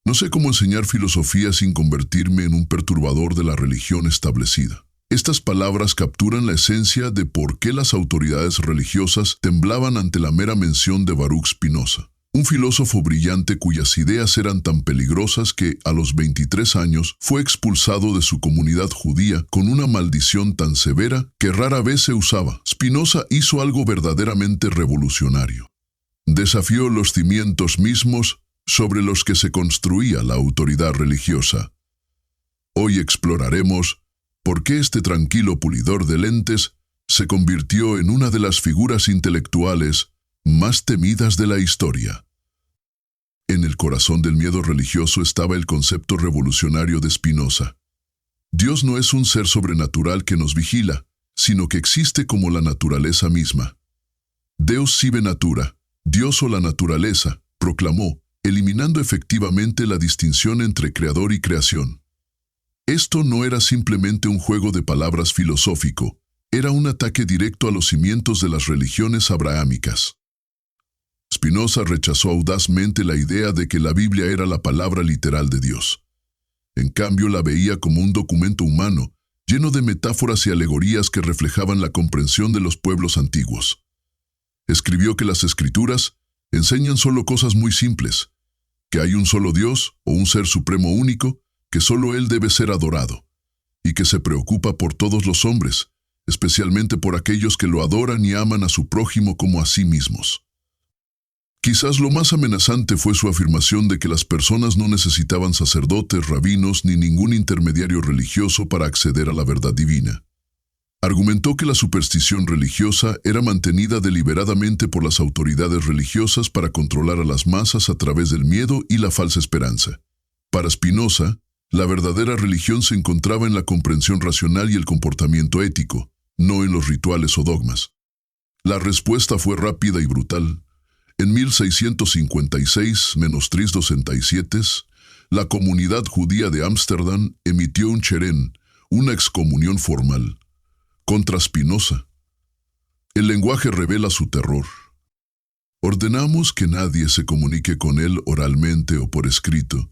No sé cómo enseñar filosofía sin convertirme en un perturbador de la religión establecida. Estas palabras capturan la esencia de por qué las autoridades religiosas temblaban ante la mera mención de Baruch Spinoza, un filósofo brillante cuyas ideas eran tan peligrosas que, a los 23 años, fue expulsado de su comunidad judía con una maldición tan severa que rara vez se usaba. Spinoza hizo algo verdaderamente revolucionario. Desafió los cimientos mismos sobre los que se construía la autoridad religiosa. Hoy exploraremos por qué este tranquilo pulidor de lentes se convirtió en una de las figuras intelectuales más temidas de la historia. En el corazón del miedo religioso estaba el concepto revolucionario de Spinoza. Dios no es un ser sobrenatural que nos vigila, sino que existe como la naturaleza misma. Deus sive natura, Dios o la naturaleza, proclamó, eliminando efectivamente la distinción entre creador y creación. Esto no era simplemente un juego de palabras filosófico, era un ataque directo a los cimientos de las religiones abrahámicas. Spinoza rechazó audazmente la idea de que la Biblia era la palabra literal de Dios. En cambio, la veía como un documento humano, lleno de metáforas y alegorías que reflejaban la comprensión de los pueblos antiguos. Escribió que las Escrituras enseñan solo cosas muy simples, que hay un solo Dios o un ser supremo único, que solo Él debe ser adorado, y que se preocupa por todos los hombres, especialmente por aquellos que lo adoran y aman a su prójimo como a sí mismos. Quizás lo más amenazante fue su afirmación de que las personas no necesitaban sacerdotes, rabinos ni ningún intermediario religioso para acceder a la verdad divina. Argumentó que la superstición religiosa era mantenida deliberadamente por las autoridades religiosas para controlar a las masas a través del miedo y la falsa esperanza. Para Spinoza, la verdadera religión se encontraba en la comprensión racional y el comportamiento ético, no en los rituales o dogmas. La respuesta fue rápida y brutal. En 1656-367, la comunidad judía de Ámsterdam emitió un cherén, una excomunión formal, contra Spinoza. El lenguaje revela su terror. Ordenamos que nadie se comunique con él oralmente o por escrito,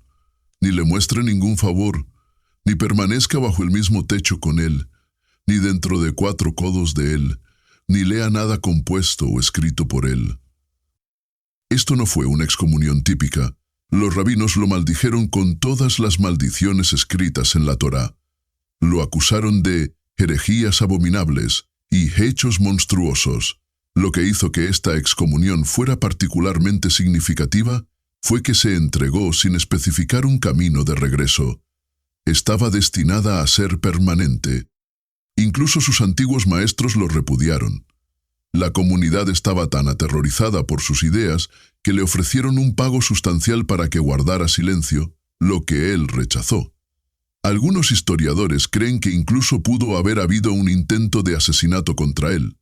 ni le muestre ningún favor, ni permanezca bajo el mismo techo con él, ni dentro de 4 codos de él, ni lea nada compuesto o escrito por él. Esto no fue una excomunión típica. Los rabinos lo maldijeron con todas las maldiciones escritas en la Torá. Lo acusaron de herejías abominables y hechos monstruosos. Lo que hizo que esta excomunión fuera particularmente significativa fue que se entregó sin especificar un camino de regreso. Estaba destinada a ser permanente. Incluso sus antiguos maestros lo repudiaron. La comunidad estaba tan aterrorizada por sus ideas que le ofrecieron un pago sustancial para que guardara silencio, lo que él rechazó. Algunos historiadores creen que incluso pudo haber habido un intento de asesinato contra él.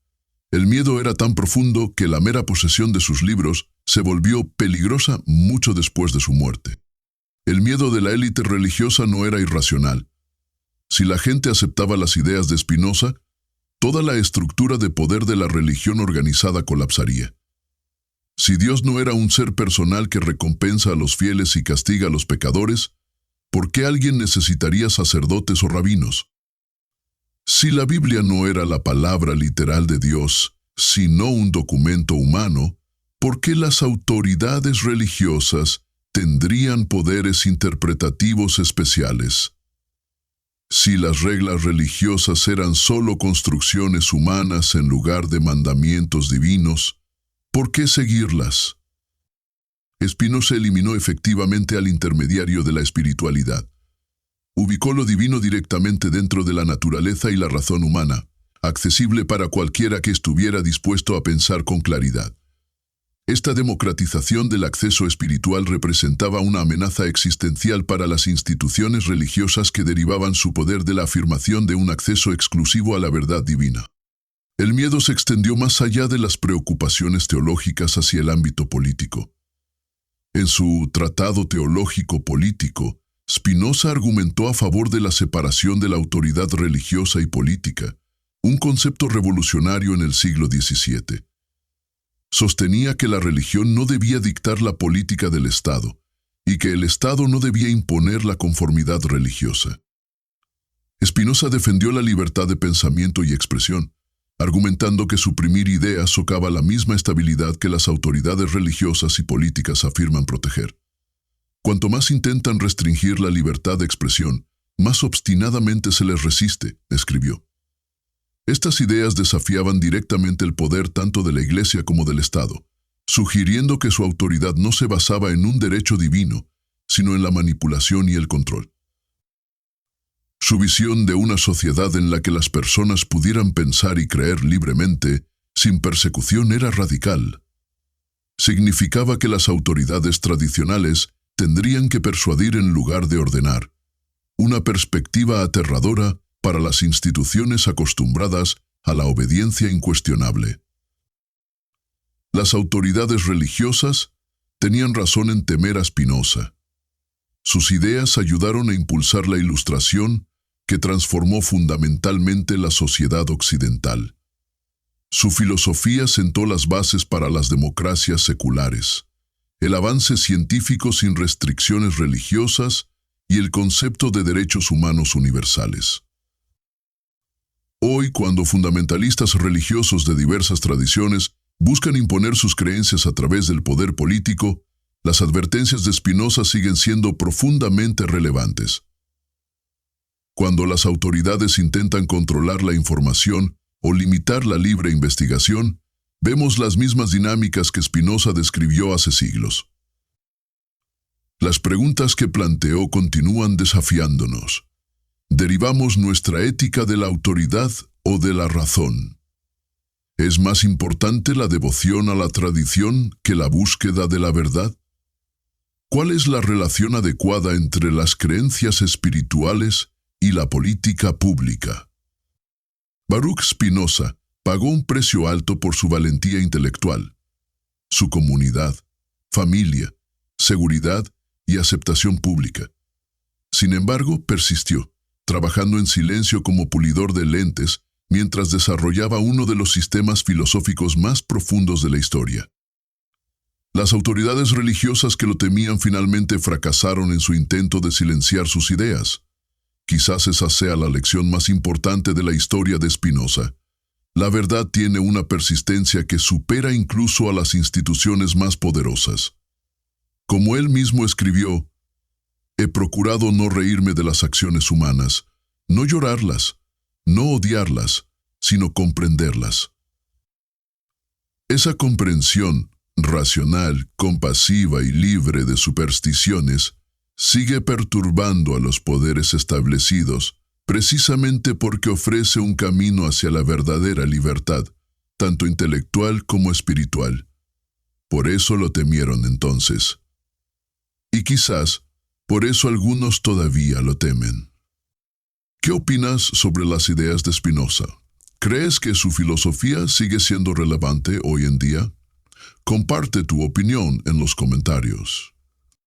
El miedo era tan profundo que la mera posesión de sus libros se volvió peligrosa mucho después de su muerte. El miedo de la élite religiosa no era irracional. Si la gente aceptaba las ideas de Spinoza, toda la estructura de poder de la religión organizada colapsaría. Si Dios no era un ser personal que recompensa a los fieles y castiga a los pecadores, ¿por qué alguien necesitaría sacerdotes o rabinos? Si la Biblia no era la palabra literal de Dios, sino un documento humano, ¿por qué las autoridades religiosas tendrían poderes interpretativos especiales? Si las reglas religiosas eran solo construcciones humanas en lugar de mandamientos divinos, ¿por qué seguirlas? Spinoza eliminó efectivamente al intermediario de la espiritualidad. Ubicó lo divino directamente dentro de la naturaleza y la razón humana, accesible para cualquiera que estuviera dispuesto a pensar con claridad. Esta democratización del acceso espiritual representaba una amenaza existencial para las instituciones religiosas que derivaban su poder de la afirmación de un acceso exclusivo a la verdad divina. El miedo se extendió más allá de las preocupaciones teológicas hacia el ámbito político. En su Tratado Teológico Político, Spinoza argumentó a favor de la separación de la autoridad religiosa y política, un concepto revolucionario en el siglo XVII. Sostenía que la religión no debía dictar la política del Estado, y que el Estado no debía imponer la conformidad religiosa. Spinoza defendió la libertad de pensamiento y expresión, argumentando que suprimir ideas socava la misma estabilidad que las autoridades religiosas y políticas afirman proteger. Cuanto más intentan restringir la libertad de expresión, más obstinadamente se les resiste, escribió. Estas ideas desafiaban directamente el poder tanto de la Iglesia como del Estado, sugiriendo que su autoridad no se basaba en un derecho divino, sino en la manipulación y el control. Su visión de una sociedad en la que las personas pudieran pensar y creer libremente, sin persecución, era radical. Significaba que las autoridades tradicionales tendrían que persuadir en lugar de ordenar, una perspectiva aterradora para las instituciones acostumbradas a la obediencia incuestionable. Las autoridades religiosas tenían razón en temer a Spinoza. Sus ideas ayudaron a impulsar la Ilustración, que transformó fundamentalmente la sociedad occidental. Su filosofía sentó las bases para las democracias seculares, el avance científico sin restricciones religiosas y el concepto de derechos humanos universales. Hoy, cuando fundamentalistas religiosos de diversas tradiciones buscan imponer sus creencias a través del poder político, las advertencias de Spinoza siguen siendo profundamente relevantes. Cuando las autoridades intentan controlar la información o limitar la libre investigación, vemos las mismas dinámicas que Spinoza describió hace siglos. Las preguntas que planteó continúan desafiándonos. ¿Derivamos nuestra ética de la autoridad o de la razón? ¿Es más importante la devoción a la tradición que la búsqueda de la verdad? ¿Cuál es la relación adecuada entre las creencias espirituales y la política pública? Baruch Spinoza pagó un precio alto por su valentía intelectual. Su comunidad, familia, seguridad y aceptación pública. Sin embargo, persistió, trabajando en silencio como pulidor de lentes mientras desarrollaba uno de los sistemas filosóficos más profundos de la historia. Las autoridades religiosas que lo temían finalmente fracasaron en su intento de silenciar sus ideas. Quizás esa sea la lección más importante de la historia de Spinoza. La verdad tiene una persistencia que supera incluso a las instituciones más poderosas. Como él mismo escribió, he procurado no reírme de las acciones humanas, no llorarlas, no odiarlas, sino comprenderlas. Esa comprensión, racional, compasiva y libre de supersticiones, sigue perturbando a los poderes establecidos, precisamente porque ofrece un camino hacia la verdadera libertad, tanto intelectual como espiritual. Por eso lo temieron entonces. Y quizás, por eso algunos todavía lo temen. ¿Qué opinas sobre las ideas de Spinoza? ¿Crees que su filosofía sigue siendo relevante hoy en día? Comparte tu opinión en los comentarios.